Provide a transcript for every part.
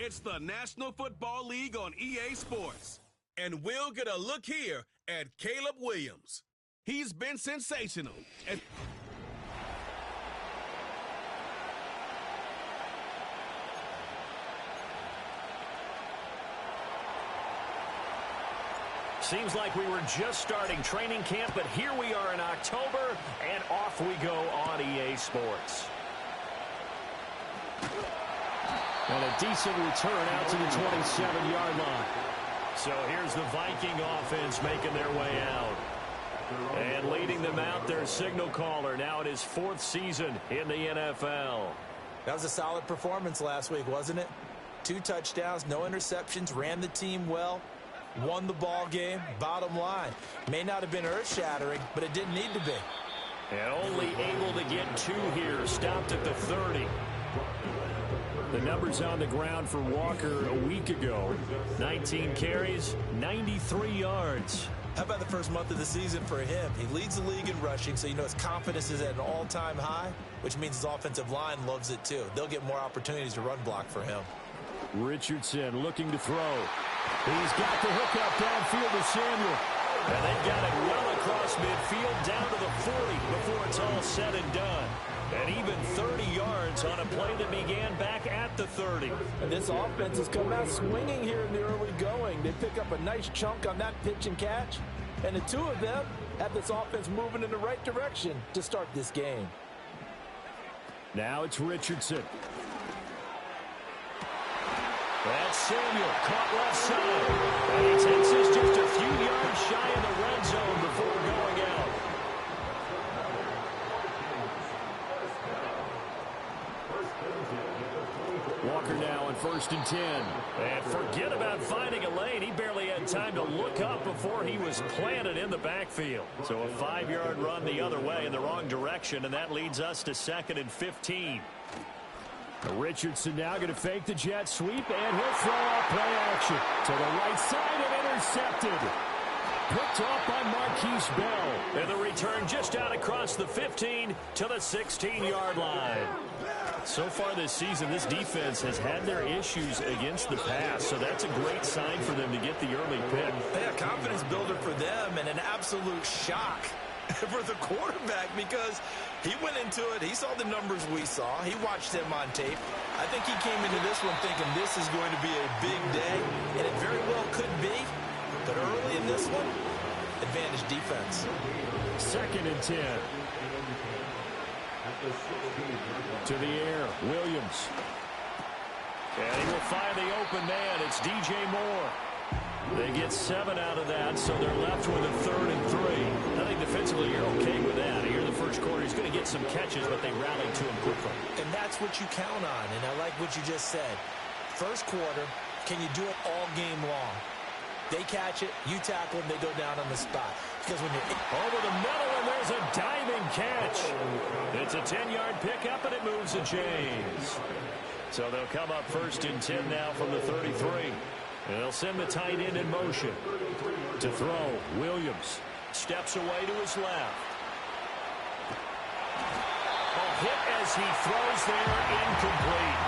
It's the National Football League on EA Sports. And we'll get a look here at Caleb Williams. He's been sensational. Seems like we were just starting training camp, but here we are in October, and off we go on EA Sports. And a decent return out to the 27-yard line. So here's the Viking offense making their way out. And leading them out, their signal caller, now in his 4th season in the NFL. That was a solid performance last week, wasn't it? 2 touchdowns, no interceptions, ran the team well, won the ball game. Bottom line, may not have been earth-shattering, but it didn't need to be. And only able to get 2 here, stopped at the 30. The numbers on the ground for Walker a week ago. 19 carries, 93 yards. How about the first month of the season for him? He leads the league in rushing, so you know his confidence is at an all-time high, which means his offensive line loves it too. They'll get more opportunities to run block for him. Richardson looking to throw. He's got the hook up downfield to Samuel. And they've got it well across midfield down to the 40 before it's all said and done. And even 30 yards on a play that began back at the 30. And this offense has come out swinging here in the early going. They pick up a nice chunk on that pitch and catch. And the 2 of them have this offense moving in the right direction to start this game. Now it's Richardson. That's Samuel, caught left side. And he takes this just a few yards shy in the red zone before going out. Walker now on 1st and 10. And forget about finding a lane. He barely had time to look up before he was planted in the backfield. So a 5-yard run the other way in the wrong direction, and that leads us to 2nd and 15. Richardson now going to fake the jet sweep, and he'll throw out play action to the right side and intercepted. Picked off by Marquise Bell. And the return just out across the 15 to the 16-yard line. So far this season, this defense has had their issues against the pass, so that's a great sign for them to get the early pick. Yeah, confidence builder for them and an absolute shock for the quarterback because he went into it. He saw the numbers we saw. He watched them on tape. I think he came into this one thinking this is going to be a big day, and it very well could be. But early in this one, advantage defense. 2nd and 10. To the air, Williams. And he will find the open man. It's DJ Moore. They get 7 out of that, so they're left with a 3rd and 3. I think defensively you're okay with that. Here in the first quarter, he's going to get some catches, but they rallied to him quickly. And that's what you count on, and I like what you just said. First quarter, can you do it all game long? They catch it, you tackle them, they go down on the spot. Because when you're over the middle, and there's a diving catch. It's a 10-yard pickup, and it moves the chains. So they'll come up 1st and 10 now from the 33. And they'll send the tight end in motion. To throw, Williams steps away to his left. A hit as he throws there, incomplete.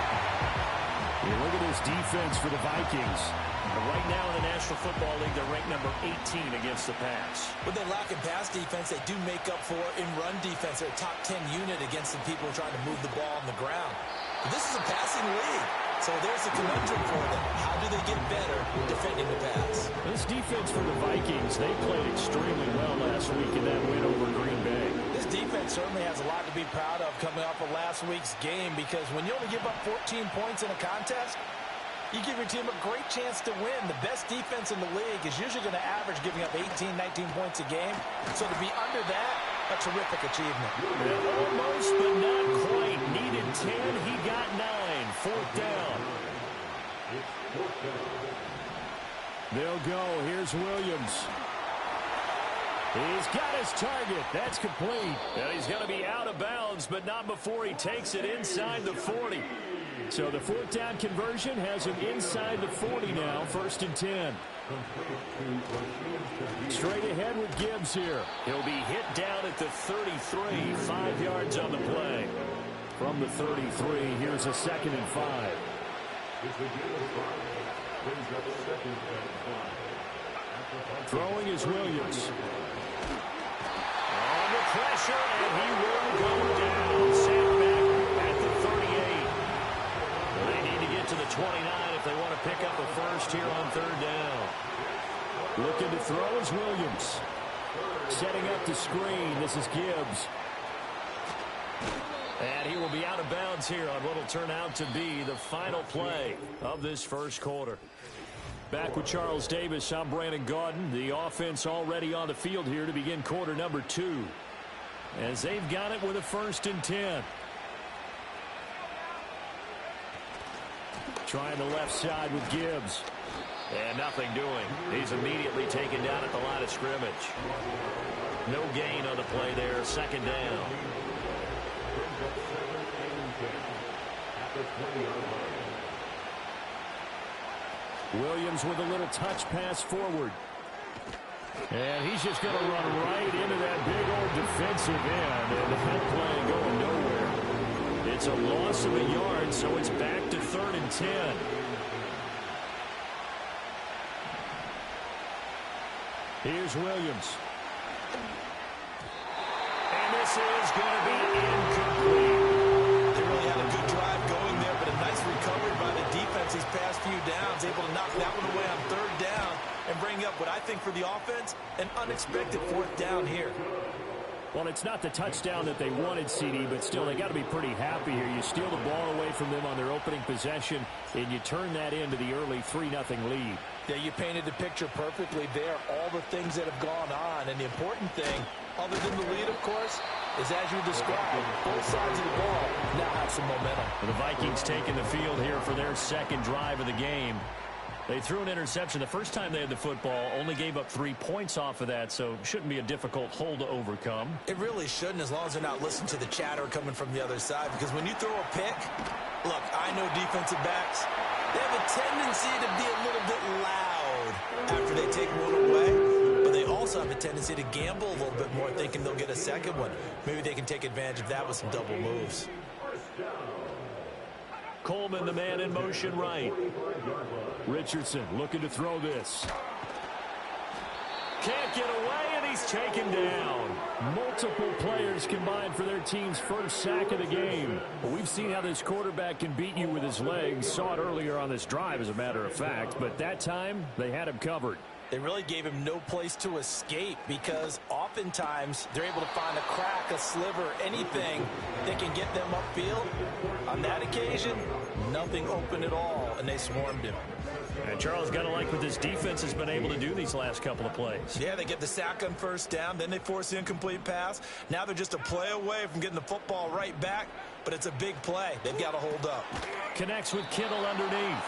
You look at this defense for the Vikings. Right now in the National Football League, they're ranked number 18 against the pass. When they lack in pass defense, they do make up for in run defense. They're a top 10 unit against the people trying to move the ball on the ground. But this is a passing league, so there's a conundrum for them. How do they get better defending the pass? This defense for the Vikings, they played extremely well last week in that win over Green Bay. This defense certainly has a lot to be proud of coming off of last week's game because when you only give up 14 points in a contest, you give your team a great chance to win. The best defense in the league is usually going to average giving up 18, 19 points a game. So to be under that, a terrific achievement. Almost, but not quite. Needed 10, he got 9. 4th down. They'll go. Here's Williams. He's got his target. That's complete. And he's going to be out of bounds, but not before he takes it inside the 40. So the 4th down conversion has him inside the 40 now, 1st and 10. Straight ahead with Gibbs here. He'll be hit down at the 33, 5 yards on the play. From the 33, here's a 2nd and 5. Throwing is Williams. Under pressure, and he will go down. Sacked back at the 38. They need to get to the 29 if they want to pick up a first here on third down. Looking to throw is Williams. Setting up the screen. This is Gibbs. And he will be out of bounds here on what will turn out to be the final play of this first quarter. Back with Charles Davis, I'm Brandon Gaudin. The offense already on the field here to begin quarter number 2. As they've got it with a 1st and 10. Trying the left side with Gibbs. And nothing doing. He's immediately taken down at the line of scrimmage. No gain on the play there. 2nd down. Williams with a little touch pass forward. And he's just going to run right into that big old defensive end. And that play going nowhere. It's a loss of a yard, so it's back to 3rd and 10. Here's Williams. And this is going to be incomplete. They really had a good drive going there, but a nice recovery by the defense these past few downs, able to knock that one away on 3rd down and bring up what I think for the offense, an unexpected 4th down here. Well, it's not the touchdown that they wanted, CD, but still, they got to be pretty happy here. You steal the ball away from them on their opening possession, and you turn that into the early 3-0 lead. Yeah, you painted the picture perfectly there, all the things that have gone on. And the important thing, other than the lead, of course, is as you described, both sides of the ball now have some momentum. The Vikings taking the field here for their 2nd drive of the game. They threw an interception the first time they had the football, only gave up 3 points off of that, so shouldn't be a difficult hole to overcome. It really shouldn't, as long as they're not listening to the chatter coming from the other side, because when you throw a pick, look, I know defensive backs, they have a tendency to be a little bit loud after they take one away, but they also have a tendency to gamble a little bit more, thinking they'll get a 2nd one. Maybe they can take advantage of that with some double moves. Coleman, the man in motion right. Richardson looking to throw this. Can't get away, and he's taken down. Multiple players combined for their team's 1st sack of the game. Well, we've seen how this quarterback can beat you with his legs. Saw it earlier on this drive, as a matter of fact. But that time, they had him covered. They really gave him no place to escape, because oftentimes they're able to find a crack, a sliver, anything that can get them upfield. On that occasion, nothing open at all, and they swarmed him. And Charles, got to like what this defense has been able to do these last couple of plays. Yeah, they get the sack on 1st down, then they force the incomplete pass. Now they're just a play away from getting the football right back, but it's a big play. They've got to hold up. Connects with Kittle underneath.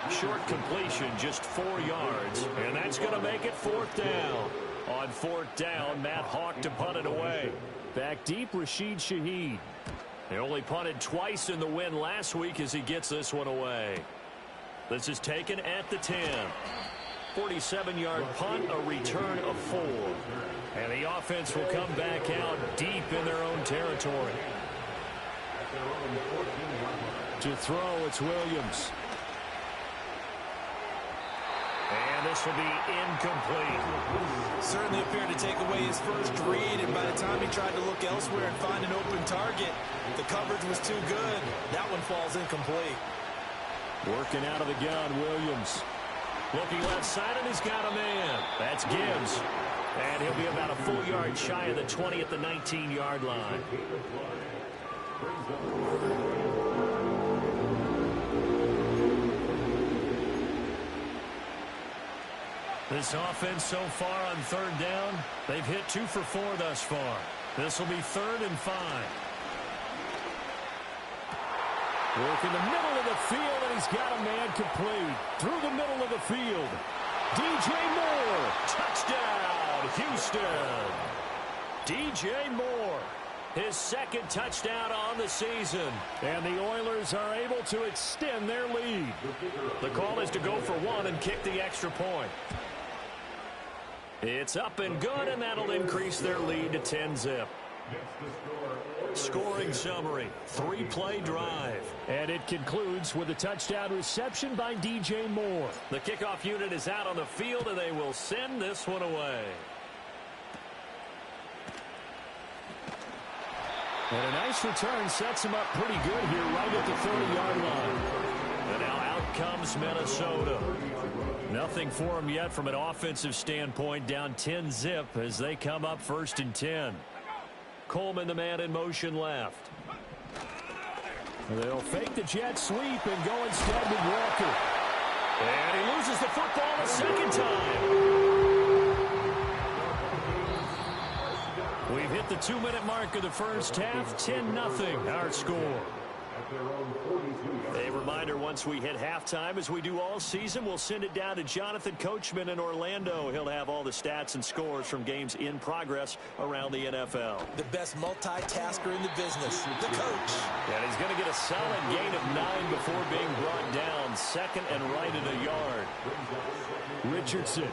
Short completion, just 4 yards, and that's going to make it 4th down. On 4th down, Matt Hawk to punt it away. Back deep, Rashid Shaheed. They only punted twice in the win last week as he gets this one away. This is taken at the 10. 47-yard punt, a return of 4. And the offense will come back out deep in their own territory. To throw, it's Williams. And this will be incomplete. Certainly appeared to take away his first read, and by the time he tried to look elsewhere and find an open target, the coverage was too good. That one falls incomplete. Working out of the gun, Williams. Looking left side, and he's got a man. That's Gibbs. And he'll be about a full yard shy of the 20 at the 19-yard line. This offense so far on 3rd down, they've hit 2 for 4 thus far. This will be 3rd and 5. Work in the middle of the field, and he's got a man complete. Through the middle of the field. DJ Moore, touchdown, Houston. DJ Moore, his 2nd touchdown on the season. And the Oilers are able to extend their lead. The call is to go for 1 and kick the extra point. It's up and good, and that'll increase their lead to 10-zip. Scoring summary, 3-play drive. And it concludes with a touchdown reception by DJ Moore. The kickoff unit is out on the field, and they will send this one away. And a nice return sets him up pretty good here right at the 30-yard line. And now out comes Minnesota. Nothing for them yet from an offensive standpoint, down 10-zip as they come up 1st and 10. Coleman, the man in motion left. They'll fake the jet sweep and go instead with Walker. And he loses the football a second time. We've hit the 2-minute mark of the first half, 10-0 our score. A reminder, once we hit halftime, as we do all season, we'll send it down to Jonathan Coachman in Orlando. He'll have all the stats and scores from games in progress around the NFL. The best multitasker in the business, the coach. And he's going to get a solid gain of 9 before being brought down. 2nd and right at a yard. Richardson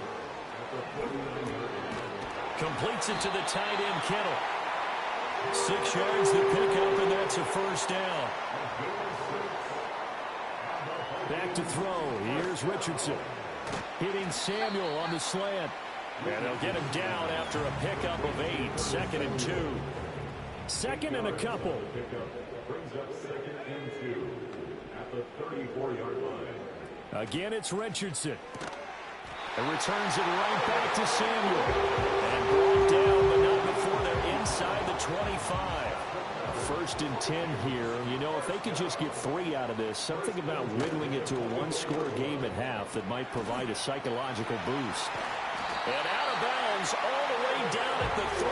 completes it to the tight end, Kittle. 6 yards to pick up, and that's a first down. back to throw. Here's Richardson hitting Samuel on the slant. And they'll get him down after a pickup of 8. 2nd and 2. 2nd and a couple. Brings up 2nd and 2 at the 34-yard line. Again, it's Richardson. And returns it right back to Samuel. And brought down, but not before they're inside the 25. 1st and 10 here. You know, if they could just get 3 out of this, something about whittling it to a one-score game at half that might provide a psychological boost. And out of bounds all the way down at the 3.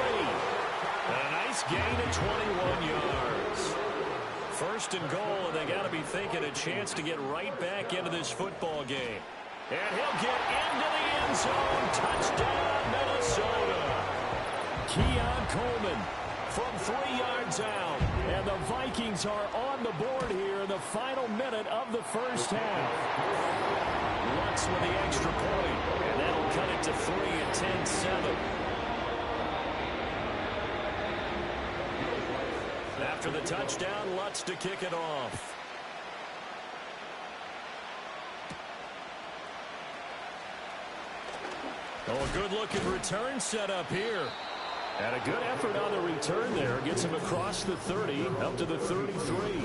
A nice gain of 21 yards. 1st and goal, and they got to be thinking a chance to get right back into this football game. And he'll get into the end zone. Touchdown, Minnesota. Keon Coleman from 3 yards out. And the Vikings are on the board here in the final minute of the first half. Lutz with the extra point. And that'll cut it to 3 at 10-7. After the touchdown, Lutz to kick it off. Oh, a good-looking return set up here. And a good effort on the return there. Gets him across the 30, up to the 33.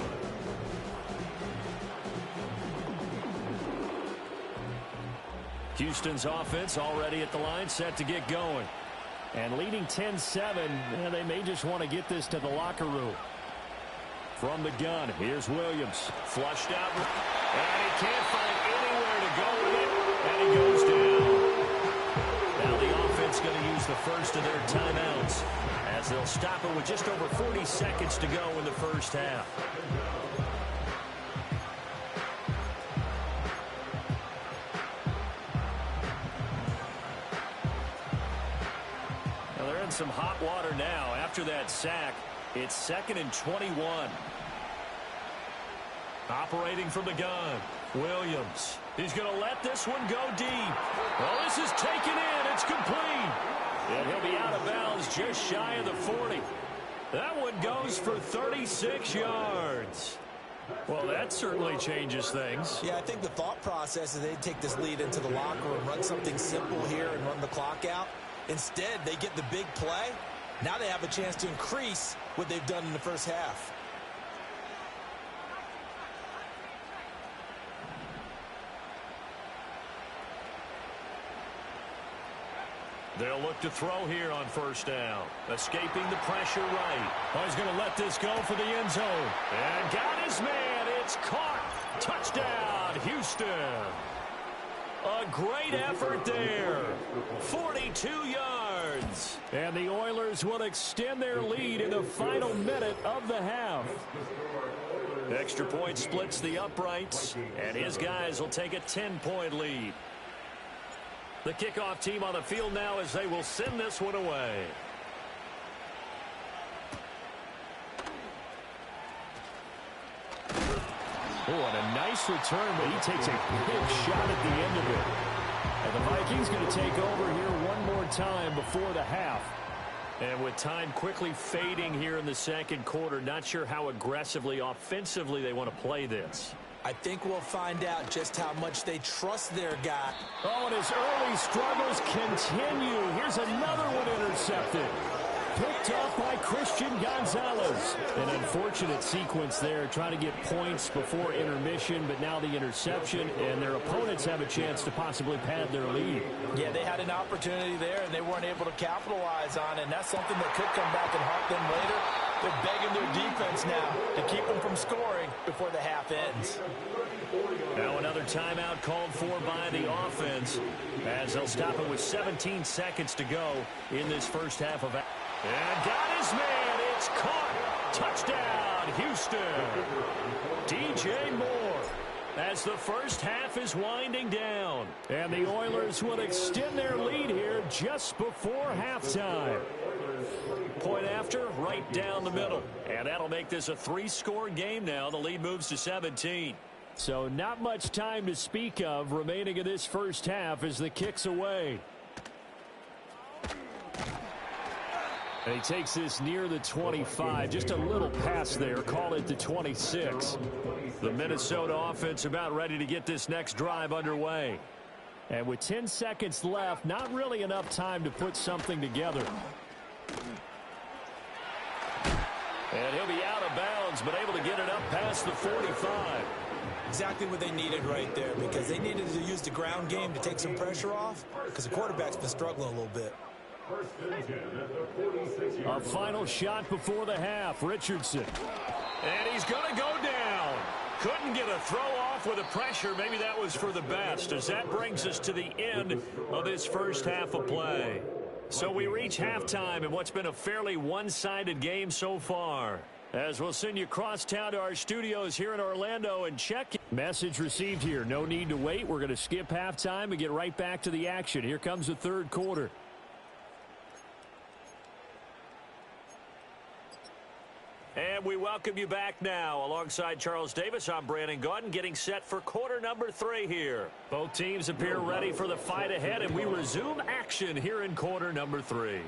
Houston's offense already at the line, set to get going. And leading 10-7, they may just want to get this to the locker room. From the gun, here's Williams. Flushed out, and he can't find anywhere to go with it, and he goes down. Now the offense going to use the first of their timeouts as they'll stop it with just over 40 seconds to go in the first half. Now they're in some hot water now after that sack. It's 2nd and 21. Operating from the gun, Williams. He's going to let this one go deep. Well, this is taken in. It's complete. And he'll be out of bounds just shy of the 40. That one goes for 36 yards. Well, that certainly changes things. Yeah, I think the thought process is they'd take this lead into the locker room, run something simple here and run the clock out. Instead, they get the big play. Now they have a chance to increase what they've done in the first half. They'll look to throw here on first down. Escaping the pressure right. Oh, he's going to let this go for the end zone. And got his man. It's caught. Touchdown, Houston. A great effort there. 42 yards. And the Oilers will extend their lead in the final minute of the half. Extra point splits the uprights, and his guys will take a 10-point lead. The kickoff team on the field now as they will send this one away. Oh, and a nice return, but he takes a big shot at the end of it. And the Vikings going to take over here one more time before the half. And with time quickly fading here in the second quarter, not sure how aggressively, offensively they want to play this. I think we'll find out just how much they trust their guy. Oh, and his early struggles continue. Here's another one intercepted. Picked up by Christian Gonzalez. An unfortunate sequence there, trying to get points before intermission, but now the interception, and their opponents have a chance to possibly pad their lead. Yeah, they had an opportunity there, and they weren't able to capitalize on it, and that's something that could come back and haunt them later. They're begging their defense now to keep them from scoring before the half ends. Now another timeout called for by the offense, as they'll stop it with 17 seconds to go in this first half of. And got his man. It's caught. Touchdown, Houston. DJ Moore, as the first half is winding down. And the Oilers will extend their lead here just before halftime. Point after, right down the middle. And that'll make this a 3-score game now. The lead moves to 17. So not much time to speak of remaining in this first half as the kick's away. And he takes this near the 25. Just a little pass there. Call it the 26. The Minnesota offense about ready to get this next drive underway. And with 10 seconds left, not really enough time to put something together. And he'll be out of bounds, but able to get it up past the 45. Exactly what they needed right there, because they needed to use the ground game to take some pressure off, because the quarterback's been struggling a little bit. A final shot before the half. Richardson. And he's going to go down. Couldn't get a throw off with the pressure. Maybe that was for the best, as that brings us to the end of this first half of play. So we reach halftime in what's been a fairly one-sided game so far. As we'll send you across town to our studios here in Orlando and check. Message received here. No need to wait. We're going to skip halftime and get right back to the action. Here comes the third quarter. And we welcome you back now. Alongside Charles Davis, I'm Brandon Gaudin, getting set for quarter number 3 here. Both teams appear ready for the fight ahead, and we resume action here in quarter number 3.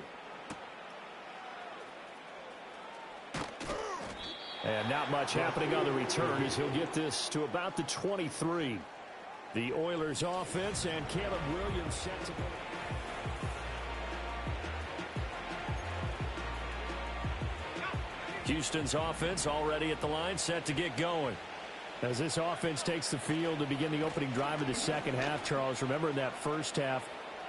And not much happening on the return as he'll get this to about the 23. The Oilers offense and Caleb Williams set to go. Houston's offense already at the line, set to get going. As this offense takes the field to begin the opening drive of the second half, Charles, remember in that first half,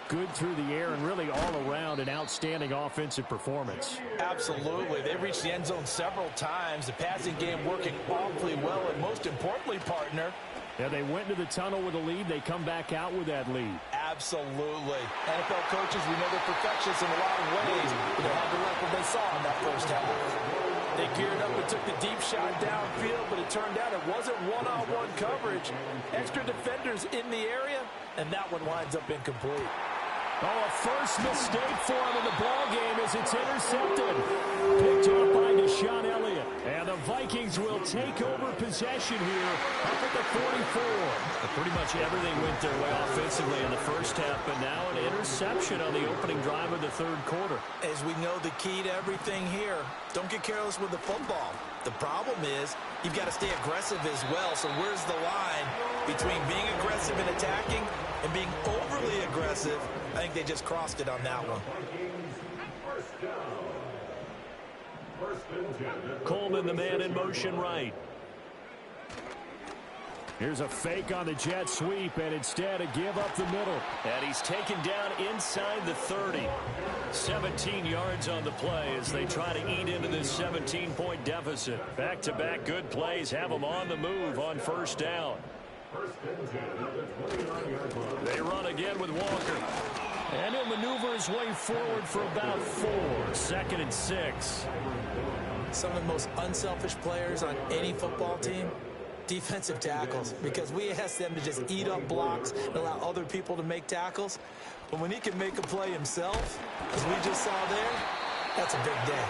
good through the air and really all around an outstanding offensive performance. Absolutely. They reached the end zone several times. The passing game working awfully well, and most importantly, partner. Yeah, they went into the tunnel with a lead. They come back out with that lead. Absolutely. NFL coaches, we know they're perfectionists in a lot of ways, but they had to like what they saw in that first half. They geared up and took the deep shot downfield, but it turned out it wasn't one-on-one coverage. Extra defenders in the area, and that one winds up incomplete. Oh, a first mistake for him in the ball game as it's intercepted. Picked up by Deshaun Elliott. And the Vikings will take over possession here up at the 44. Pretty much everything went their way offensively in the first half, but now an interception on the opening drive of the third quarter. As we know, the key to everything here, don't get careless with the football. The problem is you've got to stay aggressive as well. So where's the line between being aggressive and attacking and being overly aggressive? I think they just crossed it on that one. Coleman, the man in motion right. Here's a fake on the jet sweep, and instead a give up the middle. And he's taken down inside the 30. 17 yards on the play as they try to eat into this 17-point deficit. Back-to-back good plays have them on the move on first down. They run again with Walker. And he'll maneuver his way forward for about 4. 2nd and 6. Some of the most unselfish players on any football team, defensive tackles, because we ask them to just eat up blocks and allow other people to make tackles. But when he can make a play himself, as we just saw there, that's a big day.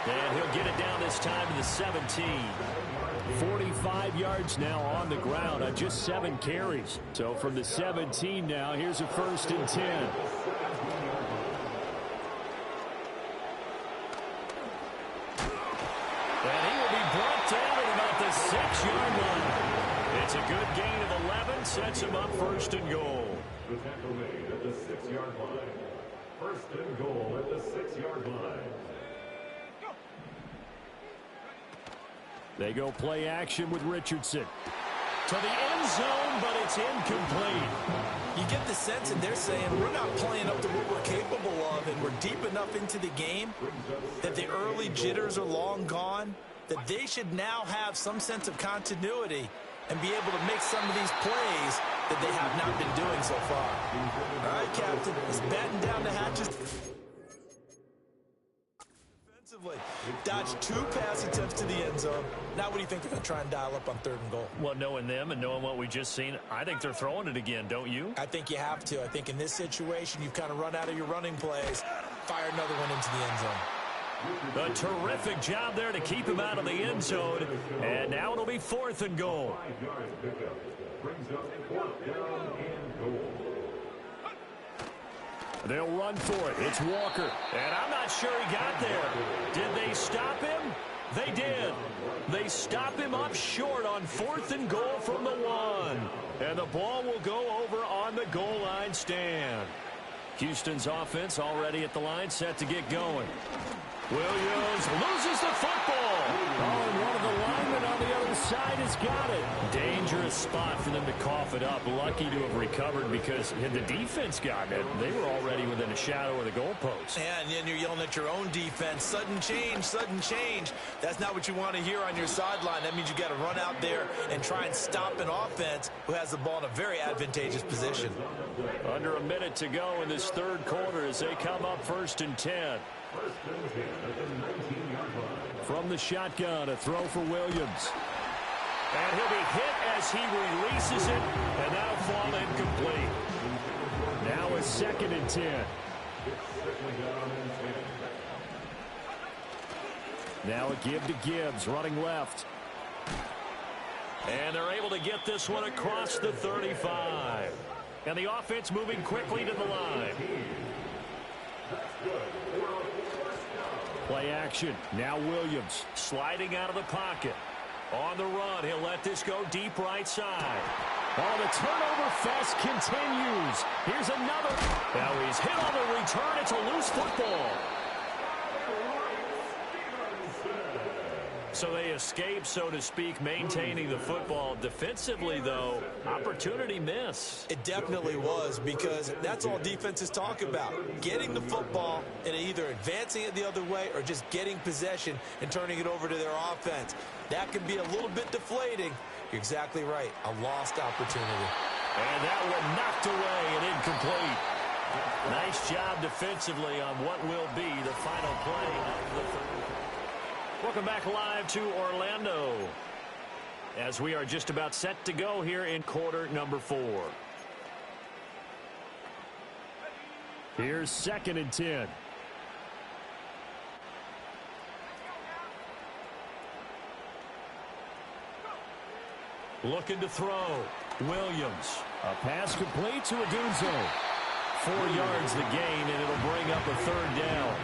And he'll get it down this time to the 17. 45 yards now on the ground on just 7 carries. So from the 17 now, here's a 1st and 10. 6-yard line. It's a good gain of 11, sets him up first and goal. The tackle made at the 6-yard line. First and goal at the 6-yard line. They go play action with Richardson. To the end zone, but it's incomplete. You get the sense that they're saying we're not playing up to what we're capable of, and we're deep enough into the game that the early jitters are long gone, that they should now have some sense of continuity and be able to make some of these plays that they have not been doing so far. All right, Captain, let's batten down the hatches. Dodged 2 pass attempts to the end zone. Now what do you think they're going to try and dial up on 3rd and goal? Well, knowing them and knowing what we just seen, I think they're throwing it again, don't you? I think you have to. I think in this situation, you've kind of run out of your running plays. Fire another one into the end zone. A terrific job there to keep him out of the end zone. And now it'll be 4th and goal. 5-yard pickup brings up 4th down and goal. They'll run for it. It's Walker. And I'm not sure he got there. Did they stop him? They did. They stop him up short on 4th and goal from the 1. And the ball will go over on the goal line stand. Houston's offense already at the line, set to get going. Williams loses the football. Oh, and one of the linemen on the other side has got it. Dangerous spot for them to cough it up. Lucky to have recovered because had the defense gotten it, they were already within a shadow of the goalpost. Yeah, and then you're yelling at your own defense. Sudden change, sudden change. That's not what you want to hear on your sideline. That means you got to run out there and try and stop an offense who has the ball in a very advantageous position. Under a minute to go in this 3rd quarter as they come up 1st and 10. From the shotgun, a throw for Williams. And he'll be hit as he releases it, and that'll fall incomplete. Now a 2nd and 10. Now a give to Gibbs, running left. And they're able to get this one across the 35. And the offense moving quickly to the line. Play action. Now Williams. Sliding out of the pocket. On the run, he'll let this go deep right side. Oh, the turnover fest continues. Here's another. Now he's hit on the return. It's a loose football. So they escape, so to speak, maintaining the football. Defensively, though, opportunity miss. It definitely was, because that's all defenses talk about. Getting the football and either advancing it the other way or just getting possession and turning it over to their offense. That can be a little bit deflating. You're exactly right. A lost opportunity. And that one knocked away and incomplete. Nice job defensively on what will be the final play of the third. Welcome back live to Orlando as we are just about set to go here in quarter number 4. Here's 2nd and 10. Looking to throw. Williams. A pass complete to Adunzo. 4 yards the gain, and it'll bring up a 3rd down.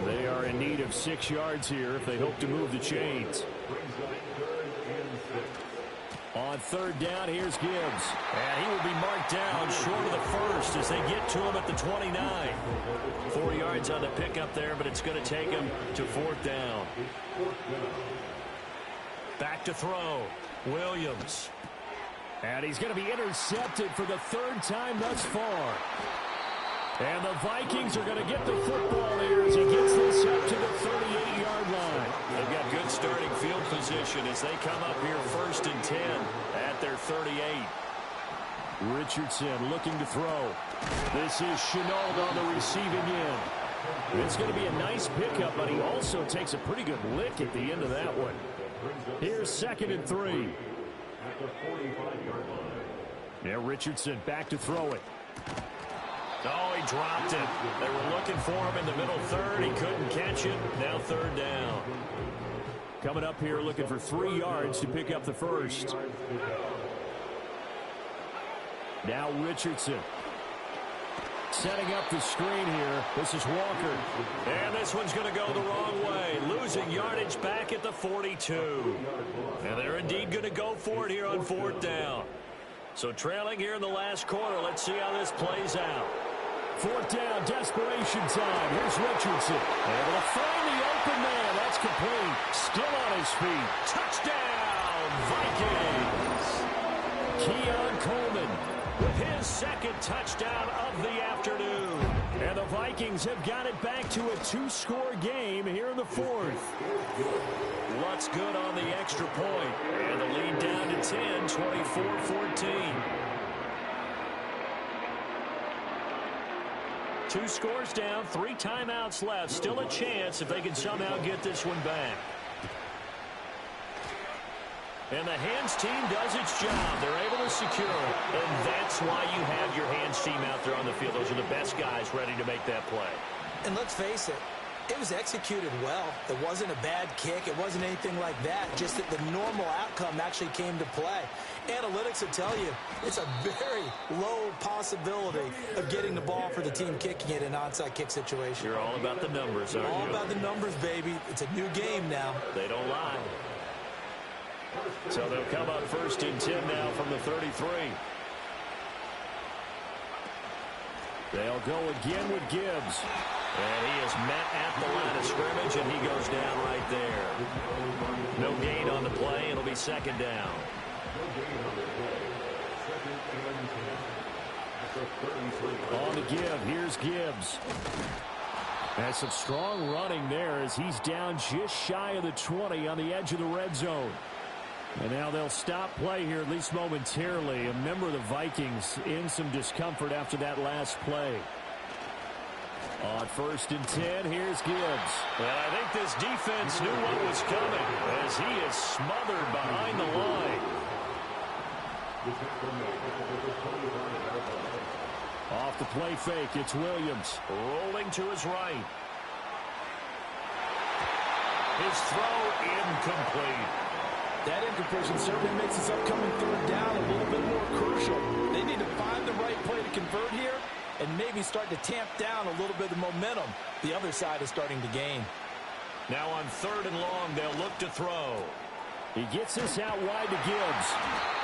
They are in need of 6 yards here if they hope to move the chains. On 3rd down, here's Gibbs. And he will be marked down short of the 1st as they get to him at the 29. 4 yards on the pickup there, but it's going to take him to 4th down. Back to throw. Williams. And he's going to be intercepted for the 3rd time thus far. And the Vikings are going to get the football here as he gets this up to the 38-yard line. They've got good starting field position as they come up here 1st and 10 at their 38. Richardson looking to throw. This is Chenault on the receiving end. It's going to be a nice pickup, but he also takes a pretty good lick at the end of that one. Here's 2nd and 3. Now Richardson back to throw it. Oh, he dropped it. They were looking for him in the middle 3rd. He couldn't catch it. Now 3rd down. Coming up here looking for 3 yards to pick up the 1st. Now Richardson. Setting up the screen here. This is Walker. And this one's going to go the wrong way. Losing yardage back at the 42. And they're indeed going to go for it here on 4th down. So trailing here in the last quarter. Let's see how this plays out. 4th down, desperation time. Here's Richardson. Able to find the open man. That's complete. Still on his feet. Touchdown, Vikings. Keon Coleman with his second touchdown of the afternoon. And the Vikings have got it back to a 2-score game here in the 4th. What's good on the extra point? And the lead down to 10, 24-14. 2 scores down, 3 timeouts left. Still a chance if they can somehow get this one back. And the hands team does its job. They're able to secure it. And that's why you have your hands team out there on the field. Those are the best guys ready to make that play. And let's face it, it was executed well. It wasn't a bad kick. It wasn't anything like that. Just that the normal outcome actually came to play. Analytics will tell you it's a very low possibility of getting the ball for the team kicking it in an onside kick situation. You're all about the numbers, aren't you? All about the numbers, baby. It's a new game now. They don't lie. So they'll come up 1st and 10 now from the 33. They'll go again with Gibbs. And he is met at the line of scrimmage, and he goes down right there. No gain on the play. It'll be 2nd down. On the give, here's Gibbs. That's some strong running there as he's down just shy of the 20 on the edge of the red zone. And now they'll stop play here, at least momentarily. A member of the Vikings in some discomfort after that last play. On 1st and 10, here's Gibbs. Well, I think this defense knew what was coming as he is smothered behind the line. Off the play fake, it's Williams. Rolling to his right. His throw incomplete. That incompletion certainly makes this upcoming 3rd down a little bit more crucial. They need to find the right play to convert here and maybe start to tamp down a little bit of momentum. The other side is starting to gain. Now on 3rd and long, they'll look to throw. He gets this out wide to Gibbs.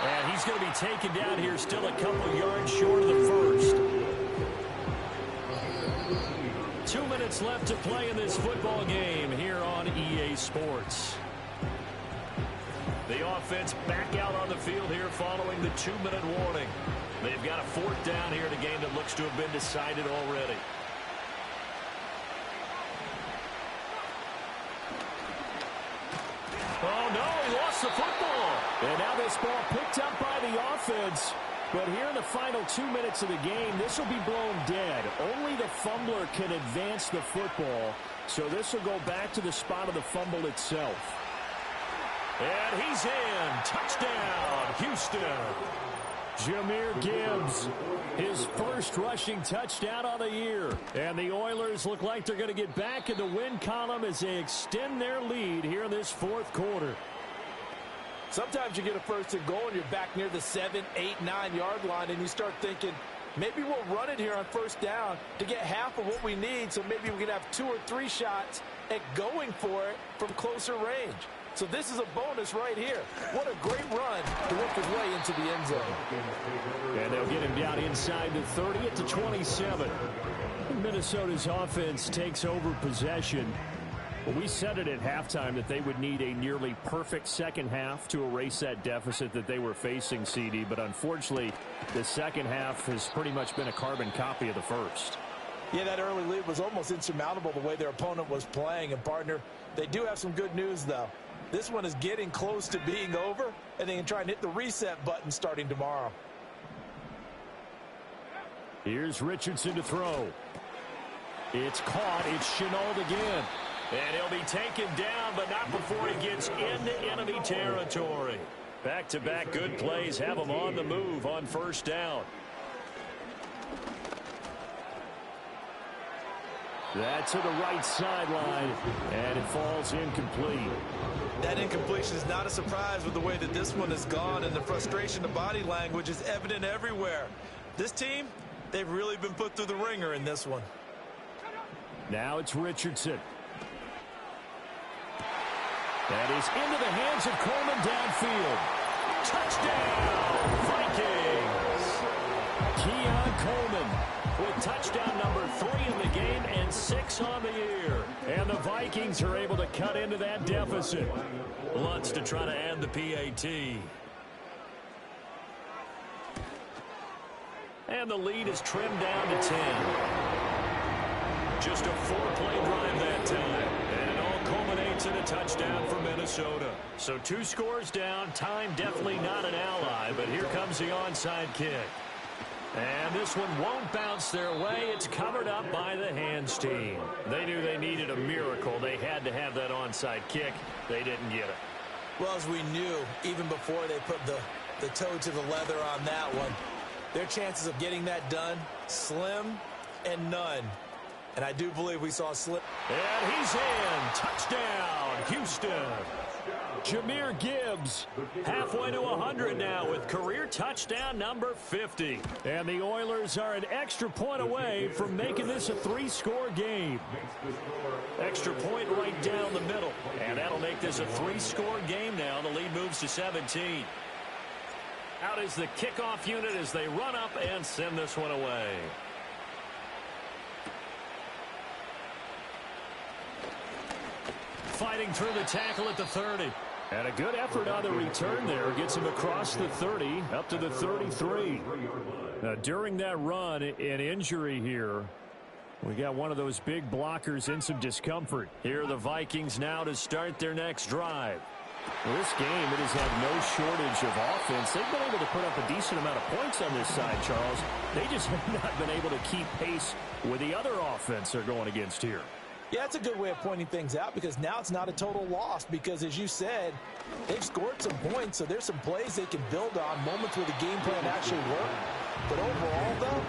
And he's going to be taken down here still a couple yards short of the 1st. 2 minutes left to play in this football game here on EA Sports. The offense back out on the field here following the 2-minute warning. They've got a 4th down here in a game that looks to have been decided already. Oh, no, he lost the football. And now this ball picked up by the offense. But here in the final 2 minutes of the game, this will be blown dead. Only the fumbler can advance the football. So this will go back to the spot of the fumble itself. And he's in. Touchdown, Houston. Jahmyr Gibbs, his first rushing touchdown of the year. And the Oilers look like they're going to get back in the win column as they extend their lead here in this 4th quarter. Sometimes you get a 1st and goal and you're back near the 7, 8, 9-yard line and you start thinking, maybe we'll run it here on 1st down to get half of what we need, so maybe we can have 2 or 3 shots at going for it from closer range. So this is a bonus right here. What a great run to work his way into the end zone. And they'll get him down inside the 30 at the 27. Minnesota's offense takes over possession. Well, we said it at halftime that they would need a nearly perfect second half to erase that deficit that they were facing, CD. But unfortunately, the second half has pretty much been a carbon copy of the first. Yeah, that early lead was almost insurmountable the way their opponent was playing. And, partner, they do have some good news, though. This one is getting close to being over, and they can try and hit the reset button starting tomorrow. Here's Richardson to throw. It's caught. It's Shenault again. And he'll be taken down, but not before he gets into enemy territory. Back-to-back good plays have him on the move on 1st down. That's to the right sideline, and it falls incomplete. That incompletion is not a surprise with the way that this one has gone, and the frustration, the body language is evident everywhere. This team, They've really been put through the ringer in this one. Now it's Richardson. That is into the hands of Coleman downfield. Touchdown, Vikings! Keon Coleman with touchdown number 3 in the game and 6 on the year. And the Vikings are able to cut into that deficit. Lutz to try to add the PAT. And the lead is trimmed down to 10. Just a 4-play drive that time. And it all culminates in a touchdown for Minnesota. So 2 scores down. Time definitely not an ally, but here comes the onside kick. And this one won't bounce their way. It's covered up by the hands team. They knew they needed a miracle. They had to have that onside kick. They didn't get it. Well, as we knew, even before they put the toe to the leather on that one, their chances of getting that done, slim and none. And I do believe we saw a slip. And he's in. Touchdown, Houston. Jahmyr Gibbs Halfway to 100 now with career touchdown number 50. And the Oilers are an extra point away from making this a 3-score game. Extra point right down the middle. And that'll make this a 3-score game now. The lead moves to 17. Out is the kickoff unit as they run up and send this one away. Fighting through the tackle at the 30. And a good effort on the return there. Gets him across the 30, up to the 33. Now, during that run, an injury here. We got one of those big blockers in some discomfort. Here are the Vikings now to start their next drive. Well, this game, it has had no shortage of offense. They've been able to put up a decent amount of points on this side, Charles. They just have not been able to keep pace with the other offense they're going against here. Yeah, that's a good way of pointing things out because now it's not a total loss because, as you said, they've scored some points, so there's some plays they can build on, moments where the game plan actually worked. But overall, though,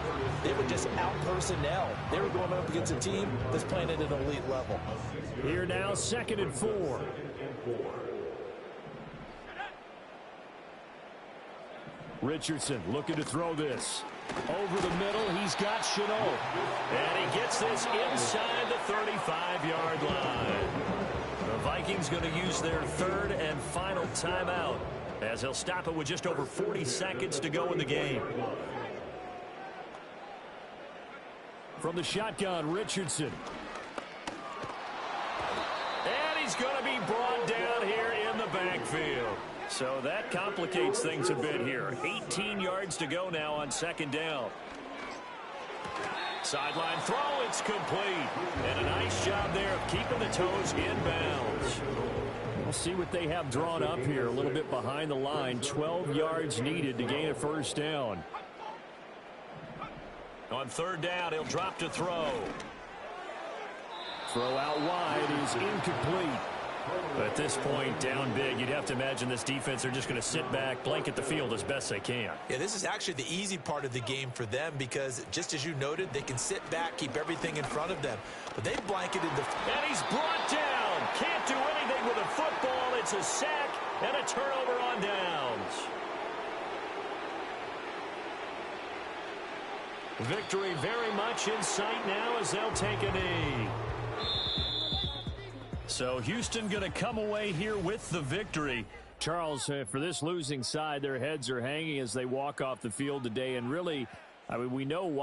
they were just out-personnel. They were going up against a team that's playing at an elite level. Here now, 2nd and 4. Richardson looking to throw this. Over the middle, he's got Chenault. And he gets this inside the 35-yard line. The Vikings going to use their 3rd and final timeout as they'll stop it with just over 40 seconds to go in the game. From the shotgun, Richardson. And he's going to be brought down here in the backfield. So that complicates things a bit here. 18 yards to go now on 2nd down. Sideline throw, it's complete. And a nice job there of keeping the toes in bounds. We'll see what they have drawn up here. A little bit behind the line. 12 yards needed to gain a 1st down. On 3rd down, he'll drop to throw. Throw out wide is incomplete. But at this point, down big, you'd have to imagine this defense, they're just going to sit back, blanket the field as best they can. Yeah, this is actually the easy part of the game for them because, just as you noted, they can sit back, keep everything in front of them. But they've blanketed the... And he's brought down. Can't do anything with a football. It's a sack and a turnover on downs. Victory very much in sight now as they'll take a knee. So Houston going to come away here with the victory. Charles, for this losing side, their heads are hanging as they walk off the field today. And really, I mean, we know why.